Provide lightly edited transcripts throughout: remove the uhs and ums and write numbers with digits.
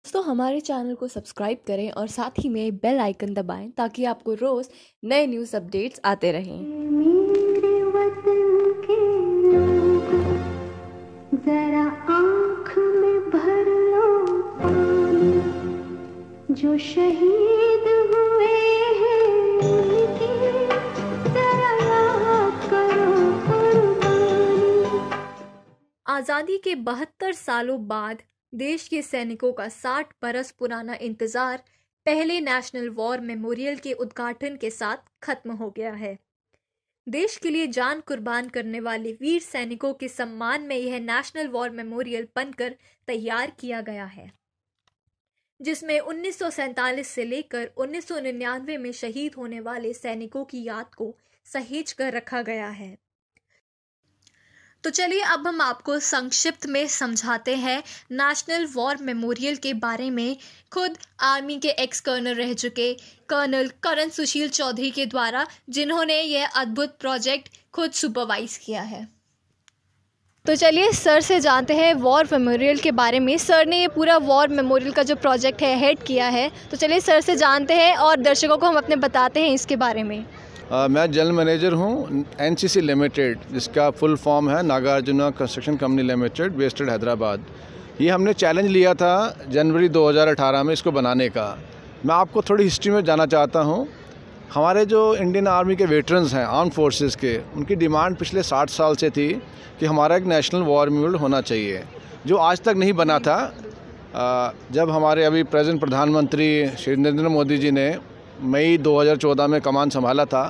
दोस्तों हमारे चैनल को सब्सक्राइब करें और साथ ही में बेल आइकन दबाएं ताकि आपको रोज़ नए न्यूज़ अपडेट्स आते रहें। मेरे वतन के लोगों, जरा आँख में भर लो पानी, जो शहीद हुए हैं उनकी जरा याद करो कुर्बानी। आज़ादी के 72 सालों बाद देश के सैनिकों का 60 बरस पुराना इंतजार पहले नेशनल वॉर मेमोरियल के उद्घाटन के साथ खत्म हो गया है। देश के लिए जान कुर्बान करने वाले वीर सैनिकों के सम्मान में यह नेशनल वॉर मेमोरियल बनकर तैयार किया गया है, जिसमें 1947 से लेकर 1999 में शहीद होने वाले सैनिकों की याद को सहेज कर रखा गया है। तो चलिए अब हम आपको संक्षिप्त में समझाते हैं नेशनल वॉर मेमोरियल के बारे में, खुद आर्मी के एक्स कर्नल रह चुके कर्नल करण सुशील चौधरी के द्वारा, जिन्होंने यह अद्भुत प्रोजेक्ट खुद सुपरवाइज किया है। तो चलिए सर से जानते हैं वॉर मेमोरियल के बारे में। सर ने ये पूरा वॉर मेमोरियल का जो प्रोजेक्ट है हेड किया है, तो चलिए सर से जानते हैं और दर्शकों को हम अपने बताते हैं इसके बारे में। मैं जनरल मैनेजर हूँ एनसीसी लिमिटेड, जिसका फुल फॉर्म है Nagarjuna construction company limited, based Hyderabad. ये हमने चैलेंज लिया था जनवरी 2018 में इसको बनाने का। मैं आपको थोड़ी हिस्ट्री में जाना चाहता हूँ। हमारे जो इंडियन आर्मी के वेटरन्स हैं, आर्म फोर्सेस के, उनकी डिमांड पिछले 60 साल से थी कि हमारा एक नेशनल वॉर मेमोरियल होना चाहिए, जो आज तक नहीं बना था। जब हमारे अभी प्रेजेंट प्रधानमंत्री श्री नरेंद्र मोदी जी ने मई 2014 में कमान संभाला था,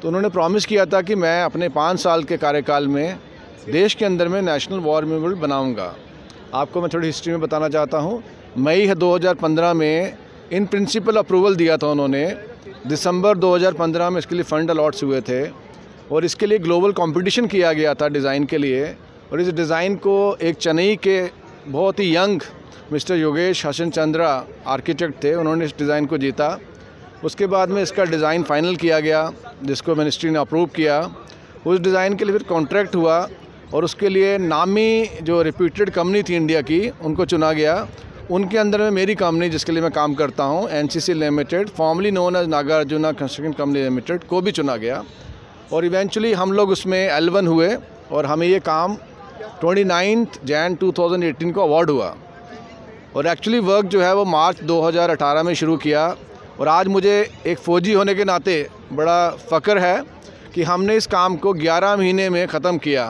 तो उन्होंने प्रॉमिस किया था कि मैं अपने 5 साल के कार्यकाल में देश के अंदर में नेशनल वॉर मेमोरियल बनाऊंगा। आपको मैं थोड़ी हिस्ट्री में बताना चाहता हूं। मई 2015 में इन प्रिंसिपल अप्रूवल दिया था उन्होंने। दिसंबर 2015 में इसके लिए फंड अलॉट्स हुए थे और इसके लिए ग्लोबल कंपटीशन किया गया था डिज़ाइन के लिए। और इस डिज़ाइन को एक चेन्नई के बहुत ही young mister Yogesh Hasan Chandra architect थे, उन्होंने इस डिज़ाइन को जीता। उसके बाद में इसका डिज़ाइन फाइनल किया गया, जिसको मिनिस्ट्री ने अप्रूव किया। उस डिज़ाइन के लिए फिर कॉन्ट्रैक्ट हुआ और उसके लिए नामी जो रिप्यूटेड कंपनी थी इंडिया की, उनको चुना गया। उनके अंदर में मेरी कंपनी, जिसके लिए मैं काम करता हूं, NCC limited, formerly known as Nagarjuna construction company limited, को भी चुना गया। और इवेंचुअली हम लोग उसमें L1 हुए और हमें ये काम 29 जनवरी 2018 को अवार्ड हुआ। और एक्चुअली वर्क जो है वो मार्च 2018 में शुरू किया। और आज मुझे एक फ़ौजी होने के नाते बड़ा फ़ख्र है कि हमने इस काम को 11 महीने में ख़त्म किया।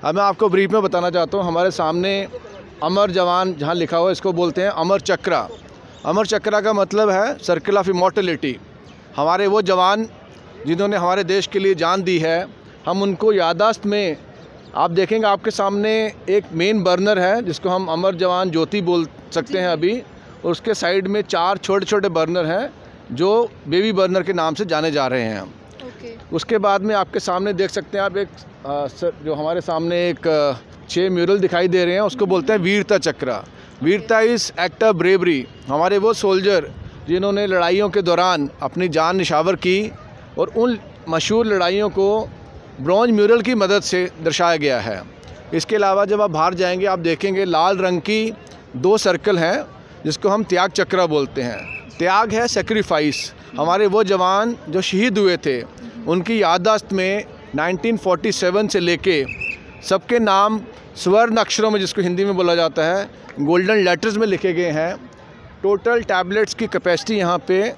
अब मैं आपको ब्रीफ में बताना चाहता हूँ। हमारे सामने अमर जवान जहाँ लिखा हुआ है, इसको बोलते हैं अमर चक्रा। अमर चक्रा का मतलब है सर्कल ऑफ इमॉर्टलिटी। हमारे वो जवान जिन्होंने हमारे देश के लिए जान दी है, हम उनको याददाश्त में, आप देखेंगे आपके सामने एक मेन बर्नर है जिसको हम अमर जवान ज्योति बोल सकते हैं अभी, और उसके साइड में 4 छोटे छोटे बर्नर हैं जो बेबी बर्नर के नाम से जाने जा रहे हैं। उसके बाद में आपके सामने देख सकते हैं आप एक जो हमारे सामने एक 6 म्यूरल दिखाई दे रहे हैं, उसको बोलते हैं वीरता चक्रा। वीरता इज़ एक्ट ऑफ ब्रेवरी। हमारे वो सोल्जर जिन्होंने लड़ाइयों के दौरान अपनी जान निछावर की, और उन मशहूर लड़ाइयों को ब्रॉन्ज म्यूरल की मदद से दर्शाया गया है। इसके अलावा जब आप बाहर जाएंगे आप देखेंगे लाल रंग की 2 सर्कल हैं, जिसको हम त्याग चक्रा बोलते हैं। त्याग है सेक्रीफाइस। हमारे वो जवान जो शहीद हुए थे, उनकी याददाश्त में 1947 से लेके सबके नाम स्वर्ण अक्षरों में, जिसको हिंदी में बोला जाता है, गोल्डन लेटर्स में लिखे गए हैं। टोटल टैबलेट्स की कैपेसिटी यहाँ पे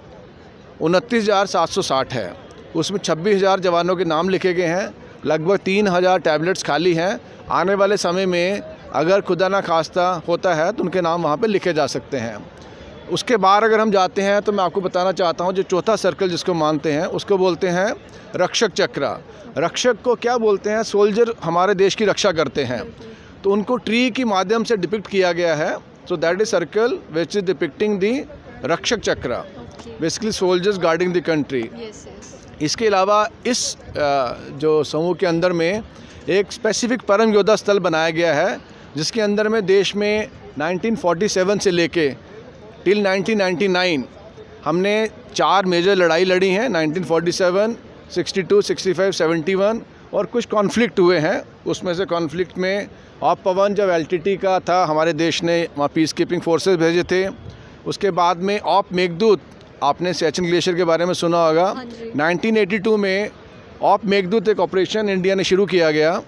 29,760 है। उसमें 26,000 जवानों के नाम लिखे गए हैं। लगभग 3,000 टैबलेट्स खाली हैं। आने वाले समय में अगर खुदा ना खास्ता होता है तो उनके नाम वहाँ पे लिखे जा सकते हैं। उसके बाद अगर हम जाते हैं तो मैं आपको बताना चाहता हूँ, जो चौथा सर्कल जिसको मानते हैं उसको बोलते हैं रक्षक चक्रा। रक्षक को क्या बोलते हैं? सोल्जर हमारे देश की रक्षा करते हैं, तो उनको ट्री के माध्यम से डिपिक्ट किया गया है। So that is circle which is depicting the Rakshak Chakra, basically soldiers guarding the country. इसके अलावा इस जो समूह के अंदर में एक स्पेसिफिक परम योद्धा स्थल बनाया गया है, जिसके अंदर में देश में 1947 से लेके टिल 1999 हमने 4 मेजर लड़ाई लड़ी हैं। 1947, 62, 65, 71 और कुछ कॉन्फ्लिक्ट हुए हैं। उसमें से कॉन्फ्लिक्ट में ऑप पवन जब LTT का था, हमारे देश ने वहाँ पीस कीपिंग फोर्सेस भेजे थे। उसके बाद में ऑप मेघदूत, आपने सियाचिन ग्लेशियर के बारे में सुना होगा। 1982 में ऑप मेघदूत एक ऑपरेशन इंडिया ने शुरू किया गया।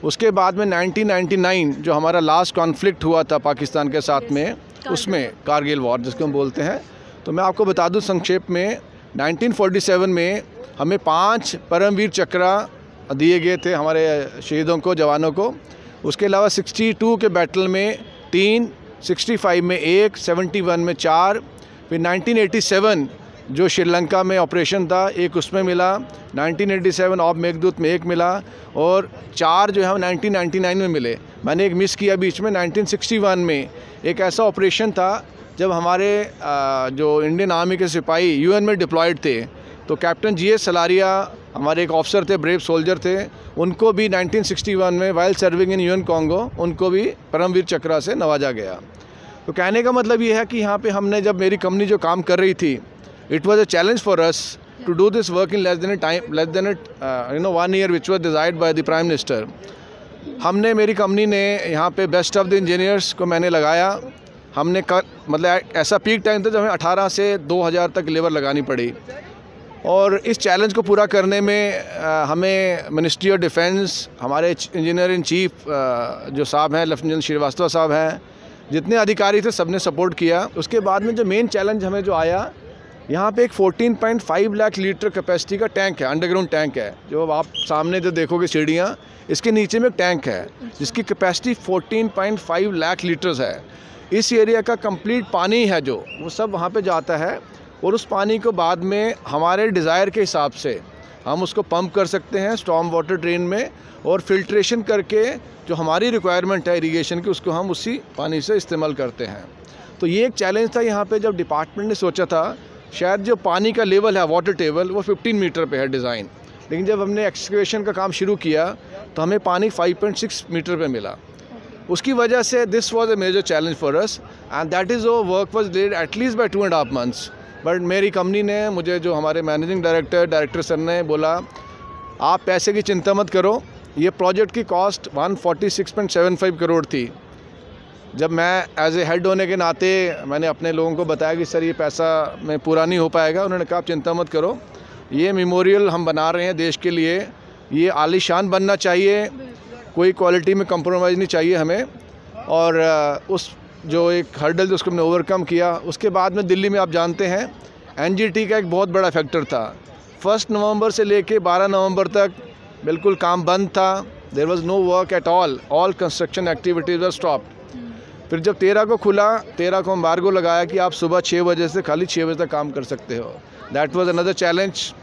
उसके बाद में 1999 जो हमारा लास्ट कॉन्फ्लिक्ट हुआ था पाकिस्तान के साथ में, उसमें कारगिल वॉर जिसको हम बोलते हैं, तो मैं आपको बता दूं संक्षेप में 1947 में हमें 5 परमवीर चक्र दिए गए थे हमारे शहीदों को, जवानों को। उसके अलावा 62 के बैटल में 3, 65 में 1, 71 में 4, फिर 1987 जो श्रीलंका में ऑपरेशन था एक उसमें मिला, 1987 ऑप मेघदूत में 1 मिला, और 4 जो है 1999 में मिले। मैंने एक मिस किया बीच में। 1961 में एक ऐसा ऑपरेशन था जब हमारे जो इंडियन आर्मी के सिपाही UN में डिप्लॉयड थे, तो कैप्टन GS सलारिया हमारे एक ऑफिसर थे, ब्रेव सोल्जर थे, उनको भी 1961 में while serving in UN Congo उनको भी परमवीर चक्र से नवाजा गया। तो कहने का मतलब ये है कि यहाँ पे हमने, जब मेरी कंपनी जो काम कर रही थी, it was a challenge for us to do this work in less than 1 year which was desired by the prime minister. हमने, मेरी कंपनी ने यहाँ पे बेस्ट ऑफ द इंजीनियर्स को मैंने लगाया। हमने मतलब ऐसा पीक टाइम था जब हमें 18 से 2000 तक लेबर लगानी पड़ी, और इस चैलेंज को पूरा करने में हमें मिनिस्ट्री ऑफ डिफेंस, हमारे इंजीनियर इन चीफ जो साहब हैं, लेफ्टिनेंट श्रीवास्तव साहब हैं, जितने अधिकारी थे सबने सपोर्ट किया। उसके बाद में जो मेन चैलेंज हमें जो आया, यहाँ पे एक 14.5 लाख लीटर कैपेसिटी का टैंक है, अंडरग्राउंड टैंक है, जो आप सामने जो देखोगे सीढ़ियाँ, इसके नीचे में एक टैंक है जिसकी कैपेसिटी 14.5 लाख लीटर्स है। इस एरिया का कंप्लीट पानी है जो वो सब वहाँ पे जाता है, और उस पानी को बाद में हमारे डिज़ायर के हिसाब से हम उसको पंप कर सकते हैं स्टॉर्म वाटर ड्रेन में, और फिल्ट्रेशन करके जो हमारी रिक्वायरमेंट है इरिगेशन की, उसको हम उसी पानी से इस्तेमाल करते हैं। तो ये एक चैलेंज था यहाँ पे, जब डिपार्टमेंट ने सोचा था शायद जो पानी का लेवल है, वाटर टेबल, वो 15 मीटर पे है डिज़ाइन, लेकिन जब हमने एक्सकेवेशन का काम शुरू किया तो हमें पानी 5.6 मीटर पे मिला। उसकी वजह से this was a major challenge for us, and that is वो work was delayed at least by 2.5 months। But मेरी कंपनी ने मुझे, जो हमारे मैनेजिंग डायरेक्टर सर ने बोला, आप पैसे की चिंता मत करो। ये प्रोजेक्ट की कॉस्ट 146.75 करोड़ थी। जब मैं एज ए हेड होने के नाते मैंने अपने लोगों को बताया कि सर ये पैसा में पूरा नहीं हो पाएगा, उन्होंने कहा आप चिंता मत करो, ये मेमोरियल हम बना रहे हैं देश के लिए, ये आलीशान बनना चाहिए, कोई क्वालिटी में कंप्रोमाइज़ नहीं चाहिए हमें। और उस जो एक हर्डल उसको हमने ओवरकम किया। उसके बाद में दिल्ली में आप जानते हैं NGT का एक बहुत बड़ा फैक्टर था। 1 नवंबर से लेके 12 नवंबर तक बिल्कुल काम बंद था, there was no work at all construction activities were stopped. फिर जब 13 को खुला, 13 को एम्बार्गो लगाया कि आप सुबह 6 बजे से खाली 6 बजे तक काम कर सकते हो। That was another challenge,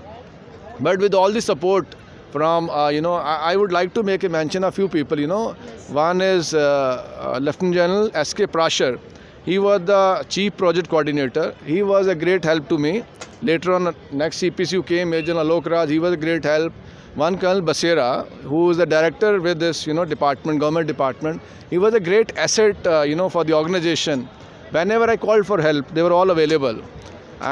but with all the support from I would like to make a mention of few people. One is Lieutenant General S.K. Prashar. He was the chief project coordinator. He was a great help to me. Later on, next CPC came Major General Alok Raj. He was a great help. One Colonel Basera, who is the director with this department, government department. He was a great asset for the organization. Whenever I called for help, they were all available.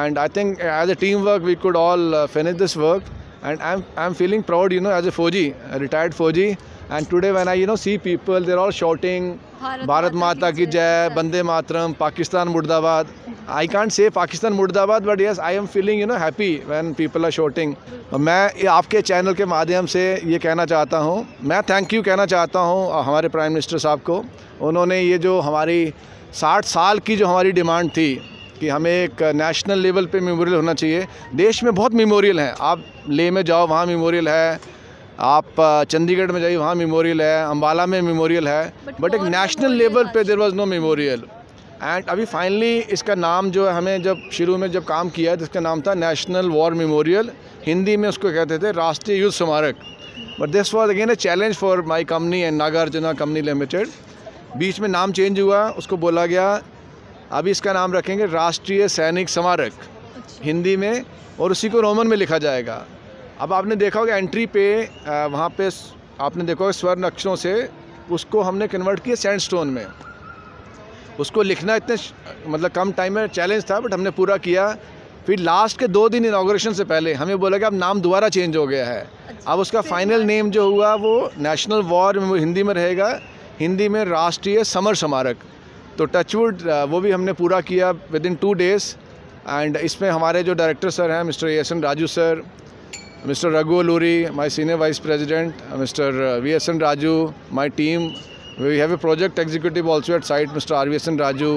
And I think as a teamwork, we could all finish this work. And I'm feeling proud, as a Fauji, a retired Fauji. And today when I, see people, they're all shouting, Bharat Mata ki Jai, Bande Mataram, Pakistan Murdabad. I can't say Pakistan Murdabad, but yes, I am feeling, happy when people are shouting. मैं आपके channel के माध्यम से ये कहना चाहता हूँ, मैं थैंक यू कहना चाहता हूँ हमारे प्राइम मिनिस्टर साहब को। उन्होंने ये जो हमारी 60 साल की जो हमारी डिमांड थी कि हमें एक नेशनल लेवल पे मेमोरियल होना चाहिए। देश में बहुत मेमोरियल हैं, आप लेह में जाओ वहाँ मेमोरियल है, आप चंडीगढ़ में जाइए वहाँ मेमोरियल है, अम्बाला में मेमोरियल है, बट एक नेशनल लेवल पे there was no memorial. And अभी फाइनली इसका नाम जो है, हमें जब शुरू में जब काम किया तो इसका नाम था नेशनल वॉर मेमोरियल, हिंदी में उसको कहते थे Rashtriya Yuddh Smarak. But this was again a challenge for my company and Nagarjuna company limited. बीच में नाम चेंज हुआ, उसको बोला गया अभी इसका नाम रखेंगे राष्ट्रीय सैनिक स्मारक हिंदी में, और उसी को रोमन में लिखा जाएगा। अब आपने देखा होगा एंट्री पे वहाँ पे आपने देखा होगा स्वर्ण अक्षरों से उसको हमने कन्वर्ट किया सैंडस्टोन में। उसको लिखना इतने मतलब कम टाइम में चैलेंज था, बट हमने पूरा किया। फिर लास्ट के 2 दिन इनाग्रेशन से पहले हमें बोला कि अब नाम दोबारा चेंज हो गया है। अब उसका फाइनल नेम जो हुआ वो नेशनल वॉर हिंदी में रहेगा, हिंदी में राष्ट्रीय समर स्मारक। तो टचवुड वो भी हमने पूरा किया विदिन 2 days। एंड इसमें हमारे जो डायरेक्टर सर हैं mister S N. Raju sir, mister Raghu Alluri, my senior vice president, mister V.S.N. Raju, my team, we have a project executive also at site, mister R.V.S.N. Raju,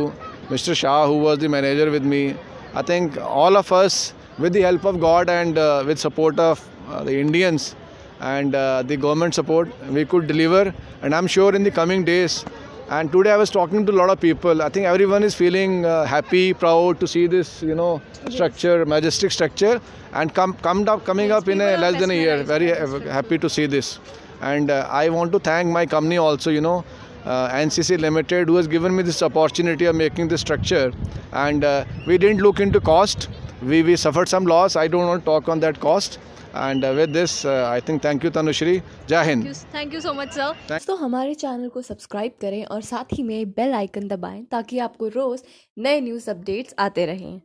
mister Shah who was the manager with me. I think all of us, with the help of God and with support of the Indians and the government support, we could deliver. And I'm sure in the coming days, and today I was talking to a lot of people, I think everyone is feeling happy, proud to see this, structure, majestic structure, and coming up in less than a year. Very happy to see this. And I want to thank my company also, NCC Limited, who has given me this opportunity of making this structure. And we didn't look into cost. We suffered some loss. I don't want to talk on that cost. And with this, I think thank you Tanushri. Jai Hind. Thank you so much, sir. दोस्तों हमारे channel को subscribe करें और साथ ही में bell icon दबाएं ताकि आपको रोज़ नए न्यूज़ अपडेट्स आते रहें।